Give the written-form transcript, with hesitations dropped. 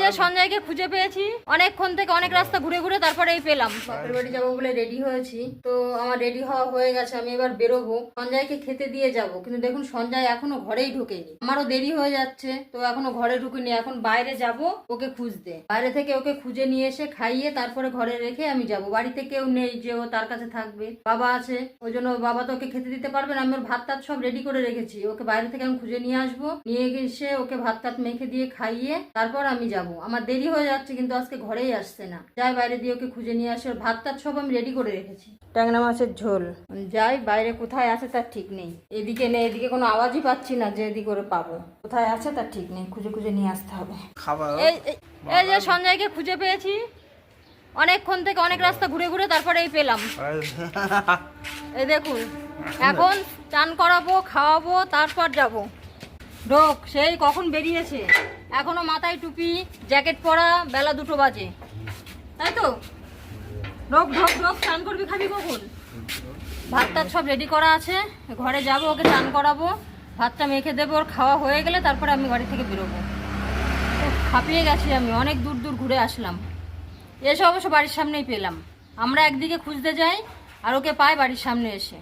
যে সঞ্জয়কে খুঁজে পেয়েছি অনেকক্ষণ থেকে, অনেক রাস্তা ঘুরে ঘুরে তারপরে এই পেলাম। বাপের বাড়ি যাবো বলে রেডি হয়েছি, তো আমার রেডি হওয়া হয়ে গেছে। আমি এবার বেরোবো, সঞ্জয়কে খেতে দিয়ে যাব। কিন্তু দেখুন সঞ্জয় এখনো ঘরেই ঢোকেনি, আমারও দেরি হয়ে যাচ্ছে, তো এখনো ঘরে ঢুকিনি। এখন বাইরে যাব ওকে খুঁজতে, বাইরে থেকে ওকে খুঁজে নিয়ে এসে খাইয়ে তারপরে ঘরে রেখে আমি যাব। বাড়িতে কেউ নেই যে ও তার কাছে থাকবে, বাবা আছে, ওই জন্য বাবা তো ওকে খেতে দিতে পারবে না। আমি ওর ভাত টাত সব রেডি করে রেখেছি, ওকে বাইরে থেকে আমি খুঁজে নিয়ে আসবো, নিয়ে এসে ওকে ভাত টাত মেখে দিয়ে খাইয়ে তারপর আমি যাব। আমার দেরি হয়ে যাচ্ছে, কিন্তু আজকে ঘরেই আসছে না। যাই বাইরে দিয়ে ওকে খুঁজে নিয়ে আসে, ওর ভাত টাত সব আমি রেডি করে রেখেছি। ট্যাংরা মাছের ঝোল, যাই বাইরে কোথায় আছে তার ঠিক নেই। এদিকে নেই, এদিকে কোনো আওয়াজই পাচ্ছি না যে এদিকে করে পাবো, কোথায় আছে তার ঠিক নেই। খুঁজে খুঁজে নিয়ে আসতে হবে। এই যে সঞ্জয়কে খুঁজে পেয়েছি অনেকক্ষণ থেকে, অনেক রাস্তা ঘুরে ঘুরে তারপরে এই পেলাম। এই দেখুন, এখন চান করাবো, খাওয়াবো, তারপর যাব। ঢোক, সেই কখন বেরিয়েছে, এখনো মাথায় টুপি জ্যাকেট পরা, বেলা 2টো বাজে, তাই তো? ঢোক ঢোক ঢোক, চান করবি, খাবি কখন? ভাত টাত সব রেডি করা আছে, ঘরে যাব, ওকে চান করাবো, ভাতটা মেখে দেবো। ওর খাওয়া হয়ে গেলে তারপরে আমি বাড়ি থেকে বেরোবো। হাঁপিয়ে গেছি আমি, অনেক দূর দূর ঘুরে আসলাম। এসে অবশ্য বাড়ির সামনেই পেলাম। আমরা একদিকে খুঁজতে যাই আর ওকে পাই বাড়ির সামনে এসে।